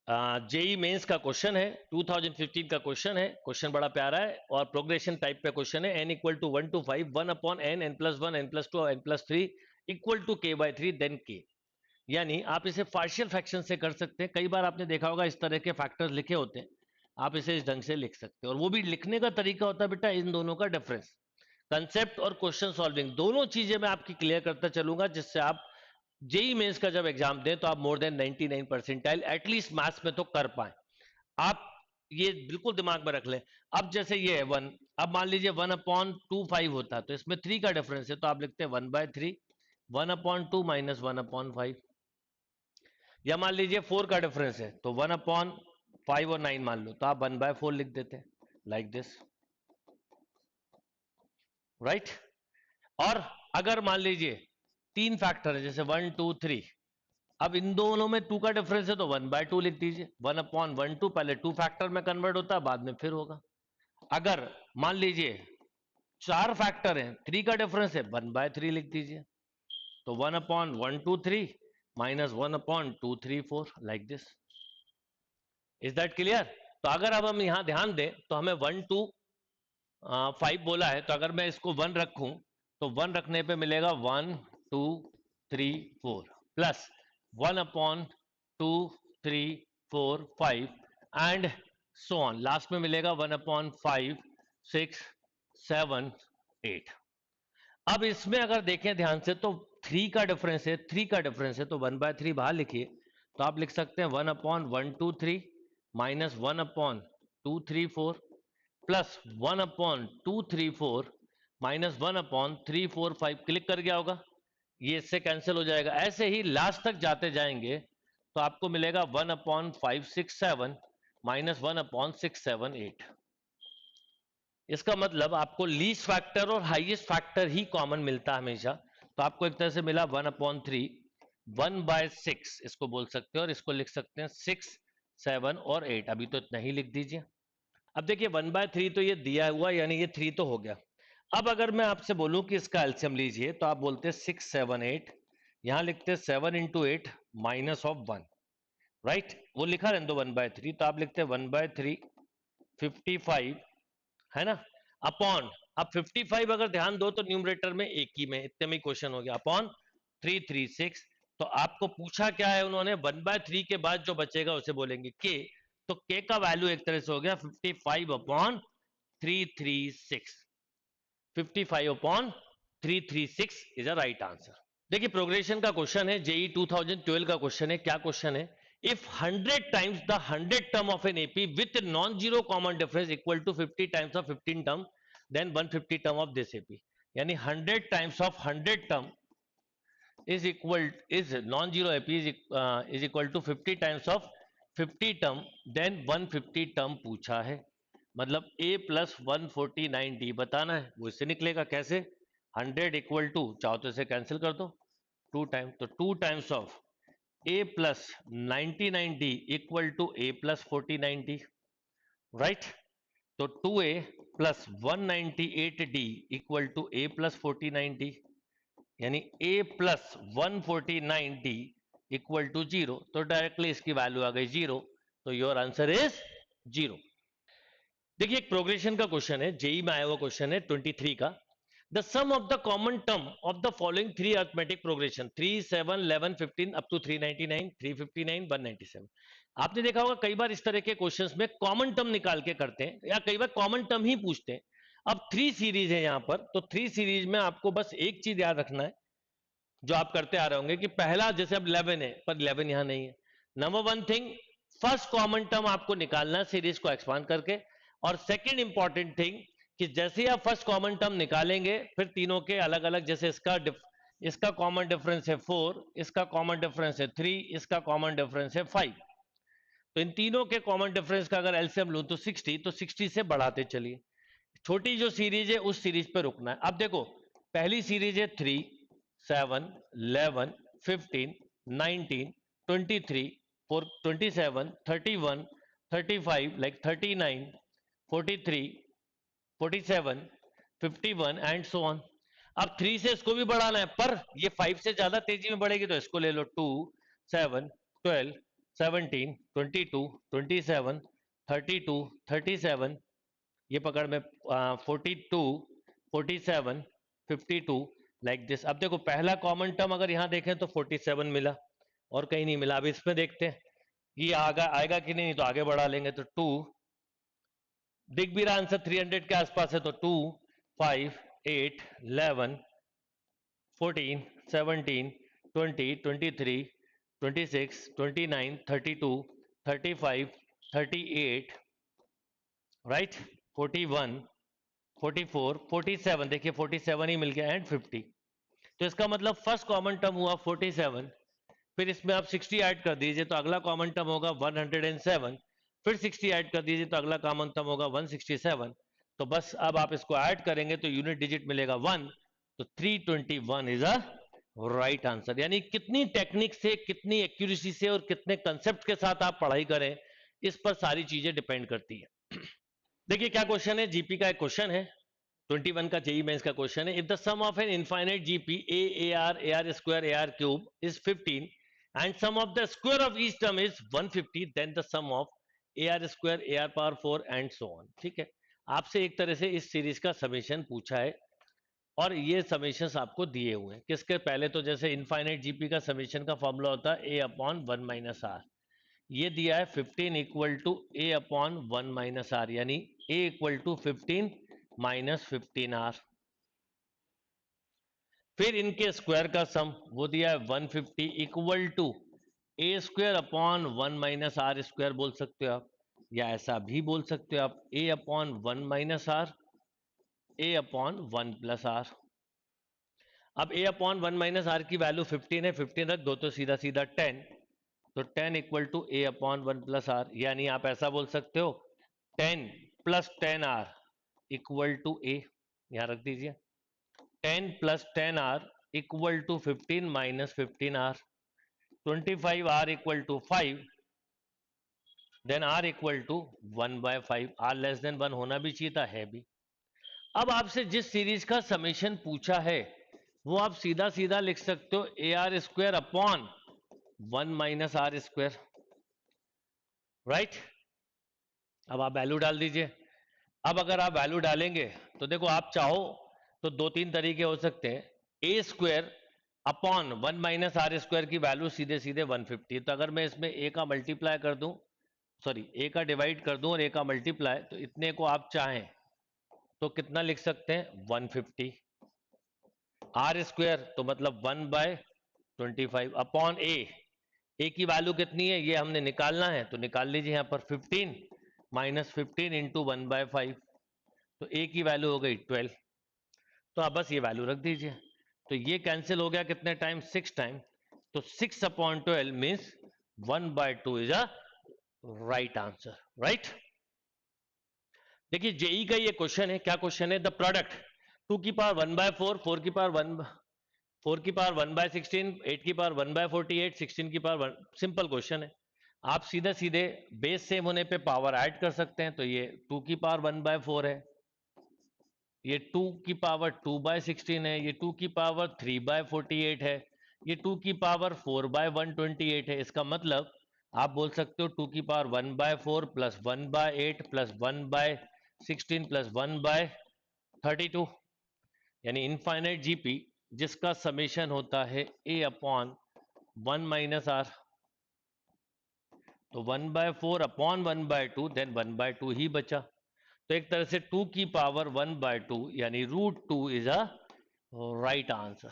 JEE Mains का question है, 2015 का क्वेश्चन है। क्वेश्चन बड़ा प्यारा है और प्रोग्रेशन टाइप पे क्वेश्चन है। n equal to 1 to 5, 1 upon n, n plus 1, n plus 2, n plus 3 equal to k by 3 then k। यानी आप इसे पार्शियल फ्रैक्शन से कर सकते हैं। कई बार आपने देखा होगा इस तरह के फैक्टर्स लिखे होते हैं, आप इसे इस ढंग से लिख सकते हैं। और वो भी लिखने का तरीका होता है बेटा इन दोनों का डिफरेंस। कंसेप्ट और क्वेश्चन सॉल्विंग दोनों चीजें मैं आपकी क्लियर करता चलूंगा, जिससे आप जेई मेंस का जब एग्जाम दें तो आप more than 99 percentile at least maths में तो कर पाए। आप ये बिल्कुल दिमाग में रख लें। अब जैसे ये है 1, अब मान लीजिए 1/2 5 होता तो इसमें 3 का डिफरेंस है, तो आप लिखते हैं 1/3, 1/2 माइनस 1/5। या मान लीजिए 4 का डिफरेंस है, तो 1/5 और 9 मान लो, तो आप 1/4 लिख देते हैं, लाइक दिस, राइट। और अगर मान लीजिए 3 फैक्टर है, जैसे 1 2 3, अब इन दोनों में 2 का डिफरेंस है, तो 1/2 लिख दीजिए। 1/12 पहले 2 फैक्टर में कन्वर्ट होता है, बाद में फिर होगा। अगर मान लीजिए 4 फैक्टर हैं, 3 का डिफरेंस है, 1/3 लिख दीजिए। तो 1/123 minus 1/234, like this. Is that clear? तो अगर अब हम यहां ध्यान दें तो हमें 1 2 5 बोला है, तो अगर मैं इसको 1 रखूं तो 1 रखने पे मिलेगा 1 2 3 4 plus 1/2 3 4 5 and so on. Last में मिलेगा 1/5 6 7 8। अब इसमें अगर देखें ध्यान से तो 3 का डिफरेंस है, 3 का डिफरेंस है, तो 1/3 बाहर लिखिए, तो आप लिख सकते हैं 1/123 माइनस 1/234 प्लस 1/234 माइनस 1/345। क्लिक कर गया होगा, ये इससे कैंसिल हो जाएगा। ऐसे ही लास्ट तक जाते जाएंगे तो आपको मिलेगा 1/567 माइनस 1/678। इसका मतलब आपको लीस्ट फैक्टर और हाईएस्ट फैक्टर ही कॉमन मिलता है हमेशा। तो आपको एक तरह से मिला 1/3, 1/6 इसको बोल सकते हैं, और इसको लिख सकते हैं 6 7 और 8। अभी तो इतना ही लिख दीजिए। अब देखिए 1/3 तो ये दिया हुआ, यानी ये 3 तो हो गया। अब अगर मैं आपसे बोलूं कि इसका एलसीएम लीजिए, तो आप बोलते हैं 6 7 8, यहां लिखते हैं 7 इंटू 8 माइनस ऑफ 1, राइट। वो लिखा रहने दो 1/3, तो आप लिखते हैं 1/3 55, है ना, अपॉन, अब 55 अगर ध्यान दो तो न्यूमरेटर में एक ही में, इतने में क्वेश्चन हो गया, अपॉन 336। तो आपको पूछा क्या है उन्होंने, 1/3 के बाद जो बचेगा उसे बोलेंगे के। तो के का वैल्यू एक तरह से हो गया 55/336। 55/336 इज अ राइट आंसर। देखिए प्रोग्रेशन का क्वेश्चन है, जेई 2012 का क्वेश्चन है। क्या क्वेश्चन है? If 100 times the 100 term of an AP with non zero common difference equal to 50 times of 15 term, then 150 term of this AP. यानी 100 times of 100 term is non zero AP is equal to 50 times of 50 term, then 150 term पूछा है। मतलब a plus 149d बताना है। वो इससे निकलेगा कैसे? 100 इक्वल टू, चाहो तो इसे कैंसिल कर दो, 2 टाइम, तो 2 times of a plus 99d equal to a plus 49d, right. तो 2a plus 198d equal to a plus 49d, यानी a plus 149d equal to 0। तो डायरेक्टली इसकी वैल्यू आ गई 0। तो योर आंसर इज 0। देखिए एक प्रोग्रेशन का क्वेश्चन है, जेई में आया हुआ क्वेश्चन है 23 का। The sum of the common term of the following 3 arithmetic progression 3 7 11 15 up to 399 359 197। आपने देखा होगा कई बार इस तरह के क्वेश्चंस में कॉमन टर्म निकाल के करते हैं, या कई बार कॉमन टर्म ही पूछते हैं। अब 3 सीरीज है यहां पर, तो 3 सीरीज में आपको बस एक चीज याद रखना है जो आप करते आ रहे होंगे, कि पहला जैसे अब 11 है पर 11 यहां नहीं है। Number one thing, first common term आपको निकालना है सीरीज को एक्सपांड करके। और सेकंड इंपॉर्टेंट थिंग, कि जैसे ही आप फर्स्ट कॉमन टर्म निकालेंगे फिर तीनों के अलग अलग, जैसे इसका कॉमन डिफरेंस है 4, इसका कॉमन डिफरेंस है 3, इसका कॉमन डिफरेंस है 5। तो इन तीनों के कॉमन डिफरेंस का अगर एलसीएम लूं तो 60, तो 60 से बढ़ाते चलिए। छोटी जो सीरीज है उस सीरीज पे रुकना है। अब देखो पहली सीरीज है 3 7 11 15 19 23 4 27 31 35 लाइक 39 43 47 51 एंड सो ऑन। अब 3 से इसको भी बढ़ाना है, पर ये 5 से ज्यादा तेजी में बढ़ेगी, तो इसको ले लो 2 7 12 17, 22, 27, 32, 37, ये पकड़ में 42, 47, 52, लाइक दिस। अब देखो पहला कॉमन टर्म अगर यहाँ देखें तो 47 मिला और कहीं नहीं मिला। अब इसमें देखते हैं ये आएगा कि नहीं, तो आगे बढ़ा लेंगे। तो 2 दिख भी रहा आंसर 300 के आसपास है, तो 2, 5, 8, 11, 14, 17, 20, 23, 26, 29, 32, 35, 38, राइट, 41, 44, 47, देखिए 47 ही मिल गया, एंड 50। तो इसका मतलब फर्स्ट कॉमन टर्म हुआ 47, फिर इसमें आप 60 ऐड कर दीजिए तो अगला कॉमन टर्म होगा 107, फिर 60 ऐड कर दीजिए तो अगला कॉमन टर्म होगा 167। तो बस अब आप इसको ऐड करेंगे तो यूनिट डिजिट मिलेगा 1, तो 321 इज अ राइट आंसर। यानी कितनी टेक्निक से, कितनी एक्यूरेसी से और कितने कंसेप्ट के साथ आप पढ़ाई करें, इस पर सारी चीजें डिपेंड करती है। देखिए क्या क्वेश्चन है, जीपी का एक क्वेश्चन है, 21 का जेई मेंस का क्वेश्चन है। If the sum of an infinite GP a r square a r cube is 15 and sum of the square of each term is 150, then the sum of ar square ar power 4 and so on। ठीक है, आपसे एक तरह से इस series का summation पूछा है और ये समेशंस आपको दिए हुए हैं। किसके, पहले तो जैसे इनफाइनाइट जीपी का समेशन का फॉर्मूला होता है ए अपॉन 1 माइनस आर, ये दिया है 15 equal to a upon 1 minus r, यानी a equal to 15 minus 15 r. फिर इनके स्क्वायर का सम वो दिया है 150 equal to a square upon 1 minus r square बोल सकते हो आप, या ऐसा भी बोल सकते हो आप a upon 1 minus r a upon 1 plus r. अब ए अपॉन 1 माइनस आर की वैल्यू 15 है, 15 रख दो तो सीधा सीधा 10, तो 10 equal to a upon 1 plus r, यानी आप ऐसा बोल सकते हो 10 plus 10 r equal to a, यहां रख दीजिए 10 plus 10 r equal to 15 minus 15 r, 25 r equal to 5, then r equal to 1/5, r less than 1 होना भी चाहिए था, है भी। अब आपसे जिस सीरीज का समेशन पूछा है वो आप सीधा सीधा लिख सकते हो a r square upon 1 minus r square, right. अब आप वैल्यू डाल दीजिए। अब अगर आप वैल्यू डालेंगे तो देखो आप चाहो तो दो तीन तरीके हो सकते हैं। A square upon 1 minus r square की वैल्यू सीधे सीधे 150, तो अगर मैं इसमें ए का मल्टीप्लाई कर दूं, सॉरी ए का डिवाइड कर दूं और ए का मल्टीप्लाई, तो इतने को आप चाहें तो कितना लिख सकते हैं 150। आर स्क्वायर तो मतलब 1/25 अपॉन ए की वैल्यू कितनी है ये हमने निकालना है, तो निकाल लीजिए यहाँ पर 15 माइनस 15 इंटू 1/5, तो ए की वैल्यू हो गई 12, तो आप बस ये वैल्यू रख दीजिए। तो ये कैंसिल हो गया कितने टाइम, 6 टाइम, तो 6 upon 12 means 1/2 is a right answer, right. देखिए जेई का ये क्वेश्चन है, क्या क्वेश्चन है, द प्रोडक्ट 2 की पावर 1/4, 4 की पावर 1, 4 की पावर 1/16, 8 की पावर 1/48, 16 की पावर 1, सिंपल क्वेश्चन है। आप सीधे सीधे बेस सेम होने पे पावर ऐड कर सकते हैं, तो ये 2 की पावर 1/4 है, ये 2 की पावर 2/16 है, ये 2 की पावर 3/48 है, ये 2 की पावर 4/128 है। इसका मतलब आप बोल सकते हो 2 की पावर 1/4 प्लस 1/8 प्लस 1/16 प्लस 1/32, यानी इनफाइनाइट जीपी जिसका समेशन होता है ए अपॉन 1 माइनस आर, तो 1/4 अपॉन 1/2, देन 1/2 ही बचा। तो एक तरह से 2 की पावर 1/2 यानी √2 इज अ राइट आंसर।